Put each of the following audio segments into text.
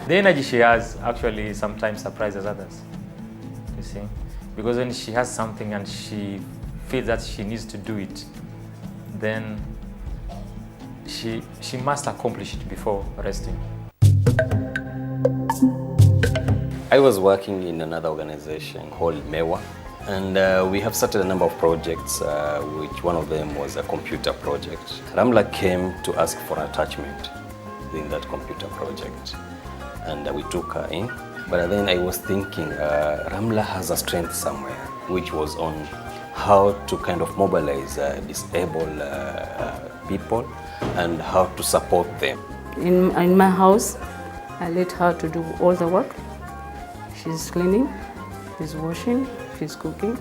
The energy she has actually sometimes surprises others, you see. Because when she has something and she feels that she needs to do it, then she must accomplish it before resting. I was working in another organization called MEWA, and we have started a number of projects, which one of them was a computer project. Ramla came to ask for an attachment in that computer project, and we took her in. But then I was thinking, Ramla has a strength somewhere, which was on how to kind of mobilize disabled people and how to support them. In my house, I let her to do all the work. She's cleaning, she's washing, she's cooking,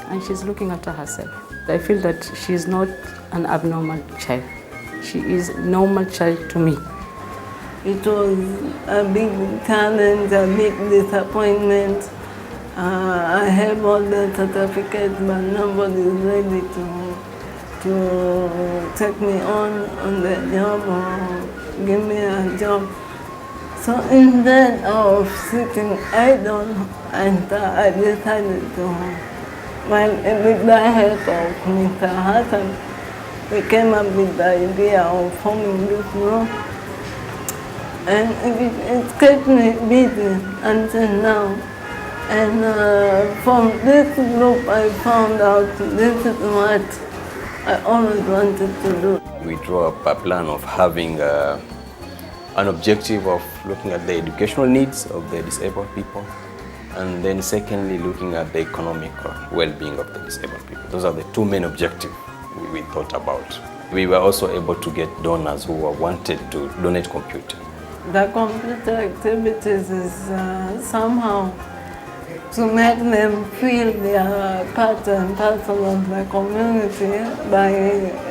and she's looking after herself. I feel that she's not an abnormal child. She is a normal child to me. It was a big challenge, a big disappointment. I have all the certificates, but nobody is ready to take me on the job or give me a job. So instead of sitting idle, I decided to, with the help of Mr. Hassan, we came up with the idea of forming this group. And it kept me busy until now. And from this group I found out this is what I always wanted to do. We drew up a plan of having an objective of looking at the educational needs of the disabled people, and then secondly looking at the economic well-being of the disabled people. Those are the two main objectives we thought about. We were also able to get donors who wanted to donate computer. The computer activities is somehow to make them feel they are part and parcel of the community by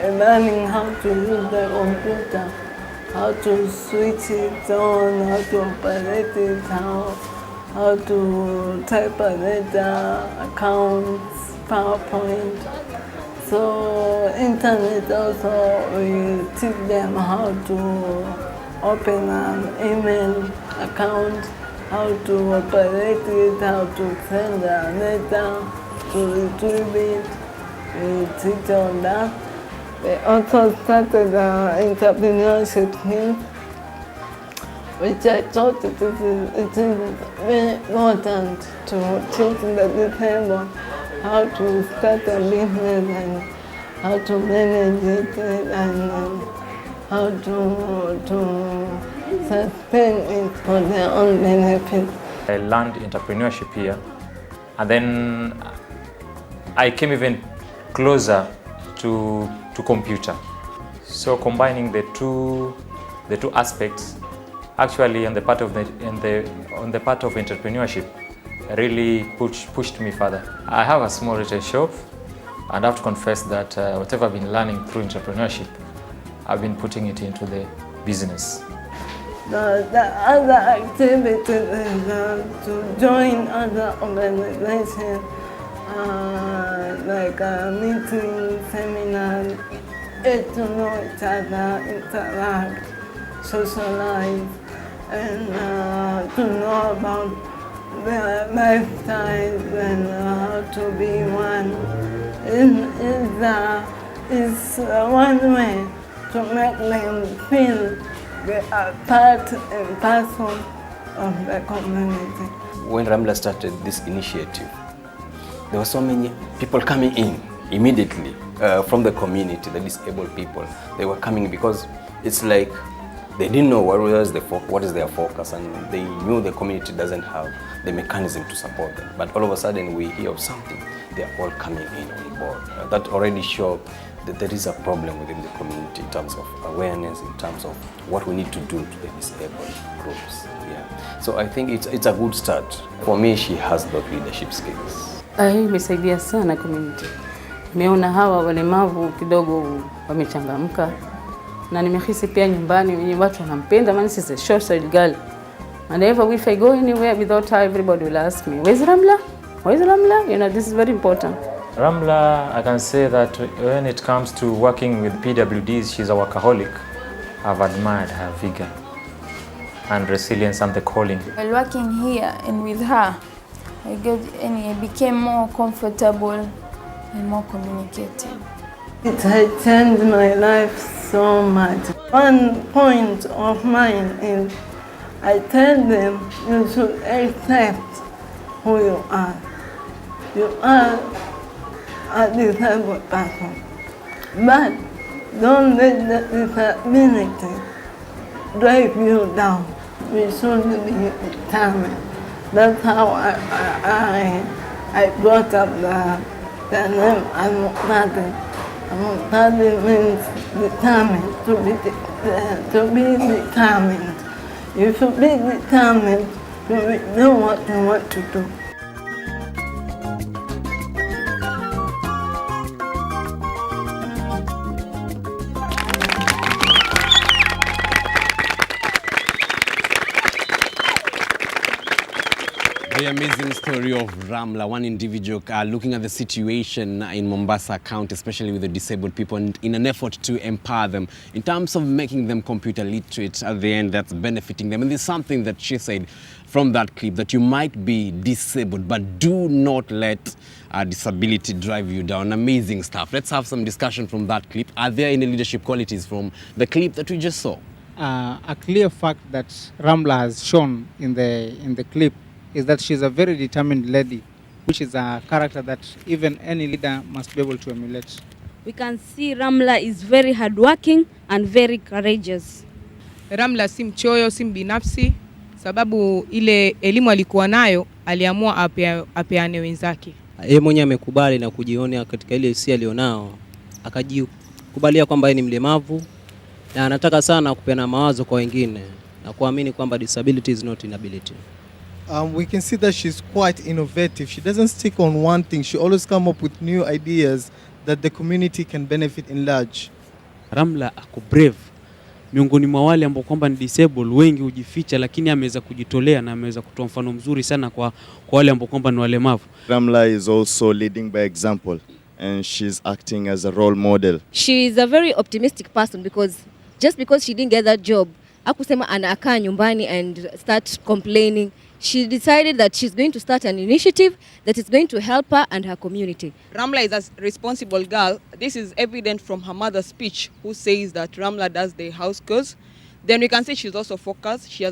learning how to use the computer, how to switch it on, how to operate it, how to type a data, accounts, PowerPoint. So internet also, we teach them how to open an email account, how to operate it, how to send the data, to retrieve it, we teach on that. They also started an entrepreneurship team, which I thought it is very important to teach the disabled how to start a business and how to manage it and how to sustain it for their own benefit. I learned entrepreneurship here, and then I came even closer to computer. So combining the two aspects, actually on the part of entrepreneurship, really pushed me further. I have a small retail shop, and I have to confess that whatever I've been learning through entrepreneurship, I've been putting it into the business. The other activity is to join other organizations, like meeting, seminars, get to know each other, interact, socialize, and to know about their lifestyles and how to be one. It's one way to make them feel they are part and parcel of the community. When Ramla started this initiative, there were so many people coming in immediately from the community, the disabled people. They were coming because it's like they didn't know what is their focus, and they knew the community doesn't have the mechanism to support them. But all of a sudden we hear of something, they are all coming in on board. That already showed that there is a problem within the community in terms of awareness, in terms of what we need to do to the disabled groups. Yeah. So I think it's a good start. For me, she has those leadership skills. Imesaidia sana community. Nimeona hawa walemavu kidogo wamechangamka, na nimehisi pia nyumbani wenye watu wanampenda, maana she's a short-sighted girl. And if I go anywhere without her, everybody will ask me, where's Ramla? Where's Ramla? You know, this is very important. Ramla, I can say that when it comes to working with PWDs, she's a workaholic. I've admired her vigor. and resilience and the calling. While working here and with her, I became more comfortable and more communicative. It has changed my life so much. One point of mine is I tell them you should accept who you are. You are a disabled person, but don't let that disability drive you down. We should be determined. That's how I brought up the name Amukadi. Amukadi means determined, to be determined. You should be determined to know what you want to do. The amazing story of Ramla, one individual looking at the situation in Mombasa County, especially with the disabled people, and in an effort to empower them in terms of making them computer literate at the end, that's benefiting them. And there's something that she said from that clip, that you might be disabled, but do not let disability drive you down. Amazing stuff. Let's have some discussion from that clip. Are there any leadership qualities from the clip that we just saw? A clear fact that Ramla has shown in the clip is that she's a very determined lady, which is a character that even any leader must be able to emulate. We can see Ramla is very hardworking and very courageous. Ramla si mchoyo, si mbinafsi, sababu ile elimu alikuwa nayo aliamua apeane wenzake. Yeye mwenyewe amekubali na kujiona katika ile hisia alionao, akajikubalia kwamba yeye ni mlemavu na anataka sana kupeana mawazo kwa wengine na kuamini kwamba disability is not inability. We can see that she's quite innovative. She doesn't stick on one thing. She always come up with new ideas that the community can benefit in large. Ramla ako brave. Miongoni mwa wale ambao kwamba ni disabled, wengi hujificha, lakini ameweza kujitolea na ameweza kutoa mfano mzuri sana kwa wale ambao kwamba ni walemavu. Ramla is also leading by example and she's acting as a role model. She is a very optimistic person because just because she didn't get that job, hakusema anakaa nyumbani and start complaining. She decided that she's going to start an initiative that is going to help her and her community. Ramla is a responsible girl. This is evident from her mother's speech, who says that Ramla does the house chores. Then we can say she's also focused. She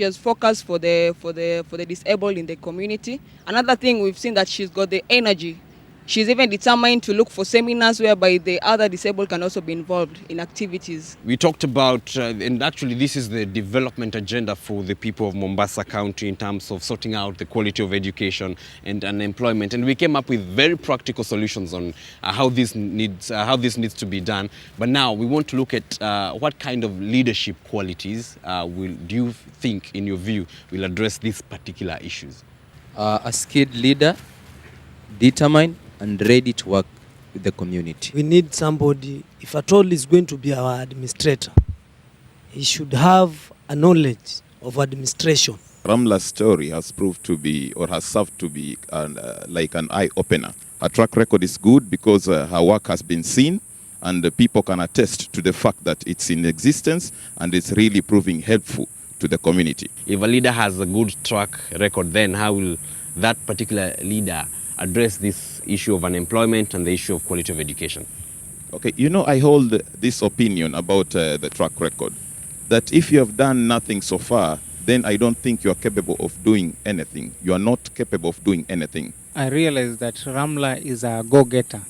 has focus for the disabled in the community. Another thing, we've seen that she's got the energy. She's even determined to look for seminars whereby the other disabled can also be involved in activities. We talked about, and actually this is the development agenda for the people of Mombasa County in terms of sorting out the quality of education and unemployment. And we came up with very practical solutions on how this needs to be done. But now we want to look at what kind of leadership qualities do you think, in your view, will address these particular issues? A skilled leader, determined, and ready to work with the community. We need somebody, if at all is going to be our administrator, he should have a knowledge of administration. Ramla's story has proved to be, or has served to be, like an eye-opener. Her track record is good because her work has been seen, and the people can attest to the fact that it's in existence and it's really proving helpful to the community. If a leader has a good track record, then how will that particular leader address this issue of unemployment and the issue of quality of education? Okay, you know, I hold this opinion about the track record, that if you have done nothing so far, then I don't think you are capable of doing anything. You are not capable of doing anything. I realize that Ramla is a go-getter.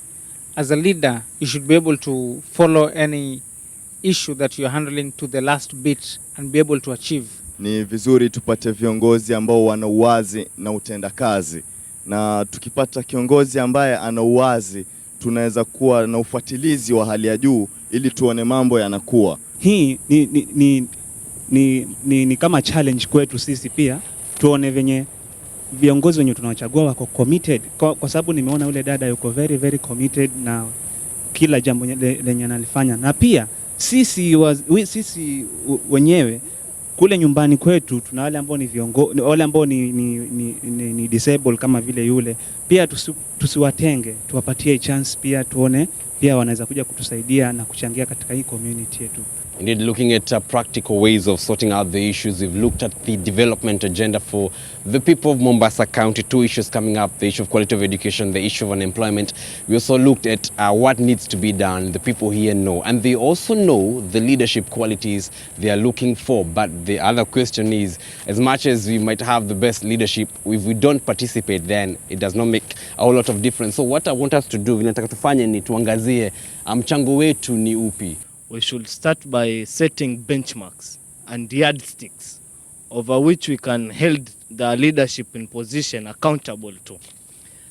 As a leader, you should be able to follow any issue that you're handling to the last bit and be able to achieve. Ni vizuri tupate viongozi ambao wana uwazi na utendakazi. Na tukipata kiongozi ambaye ana uwazi, tunaweza kuwa na ufuatilizi wa hali ya juu ili tuone mambo yanakuwa. Hii ni kama challenge kwetu sisi pia, tuone venye viongozi wenye tunawachagua wako committed, kwa sababu nimeona ule dada yuko very very committed na kila jambo lenye analifanya. Na pia sisi wenyewe kule nyumbani kwetu tuna wale ambao ni viongozi, wale ambao ni disabled kama vile yule. Pia tusiwatenge, tuwapatie chance pia, tuone pia wanaweza kuja kutusaidia na kuchangia katika hii community yetu. Indeed, looking at practical ways of sorting out the issues, we've looked at the development agenda for the people of Mombasa County, 2 issues coming up, the issue of quality of education, the issue of unemployment. We also looked at what needs to be done. The people here know, and they also know the leadership qualities they are looking for. But the other question is, as much as we might have the best leadership, if we don't participate, then it does not make a whole lot of difference. So what I want us to do, nataka tufanye ni tuangazie mchango wetu ni upi. We should start by setting benchmarks and yardsticks over which we can hold the leadership in position accountable to.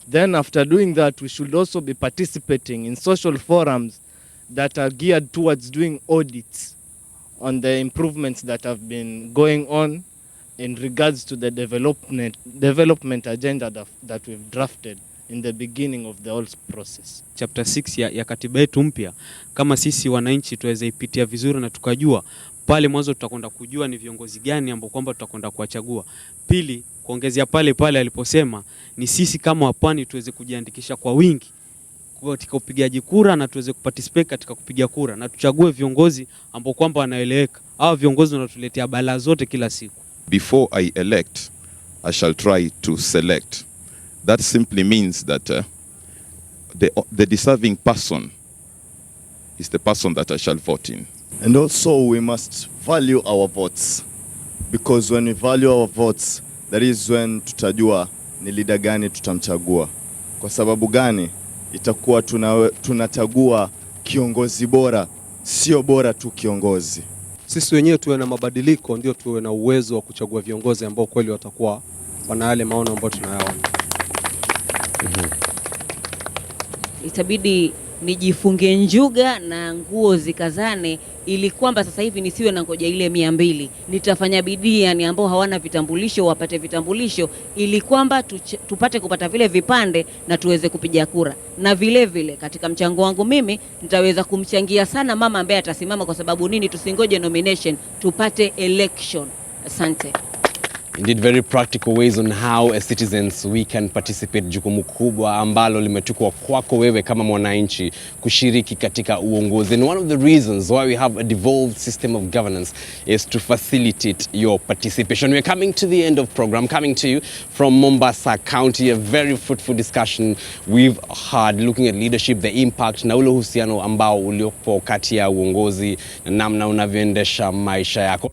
Then after doing that, we should also be participating in social forums that are geared towards doing audits on the improvements that have been going on in regards to the development agenda that we've drafted in the beginning of the whole process. Chapter 6 ya katiba yetu mpya, kama sisi wananchi tuweze ipitia vizuri na tukajua pale mwanzo tutakwenda kujua ni viongozi gani ambao kwamba tutakwenda kuwachagua. Pili, kuongezea pale aliposema ni sisi kama wapwani tuweze kujiandikisha kwa wingi katika upigaji kura na tuweze kuparticipate katika kupiga kura na tuchague viongozi ambao kwamba wanaeleweka. Hao viongozi wanatuletea balaa zote kila siku. Before I elect, I shall try to select. That simply means that the deserving person is the person that I shall vote in. And also we must value our votes, because when we value our votes, that is when tutajua ni leader gani tutamchagua. Kwa sababu gani? Itakuwa tunachagua kiongozi bora, sio bora tu kiongozi. Sisi wenyewe tuwe na mabadiliko, ndio tuwe na uwezo wa kuchagua viongozi ambao kweli watakuwa wana yale maono ambayo tunayaona. Itabidi nijifunge njuga na nguo zikazane ili kwamba sasa hivi nisiwe na ngoja ile 200. Nitafanya bidii yani ambao hawana vitambulisho wapate vitambulisho ili kwamba tupate kupata vile vipande na tuweze kupiga kura. Na vile vile katika mchango wangu mimi nitaweza kumchangia sana mama ambaye atasimama, kwa sababu nini tusingoje nomination, tupate election. Asante. Indeed, very practical ways on how as citizens we can participate. Jukumu kubwa ambalo limetukwa kwako wewe kama mwananchi kushiriki katika uongozi. And one of the reasons why we have a devolved system of governance is to facilitate your participation. We're coming to the end of program, coming to you from Mombasa County. A very fruitful discussion we've had looking at leadership, the impact na ule uhusiano ambao uliopo kati ya uongozi na namna unavyoendesha maisha yako.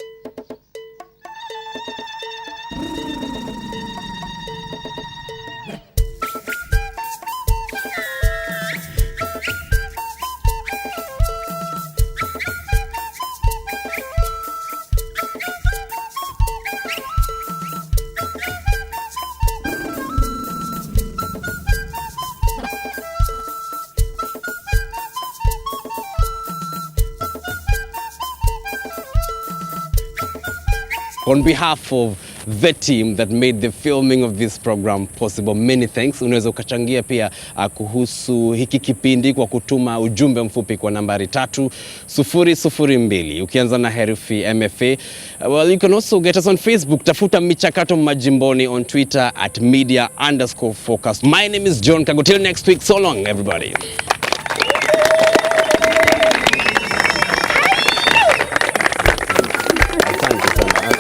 On behalf of the team that made the filming of this program possible, many thanks. Unaweza ukachangia pia kuhusu hiki kipindi kwa kutuma ujumbe mfupi kwa nambari 3002 ukianza na herufi MFA. Well, you can also get us on Facebook. Tafuta Michakato Majimboni, on Twitter @media_focus. My name is John Kago. Till next week, so long everybody. Asante sana.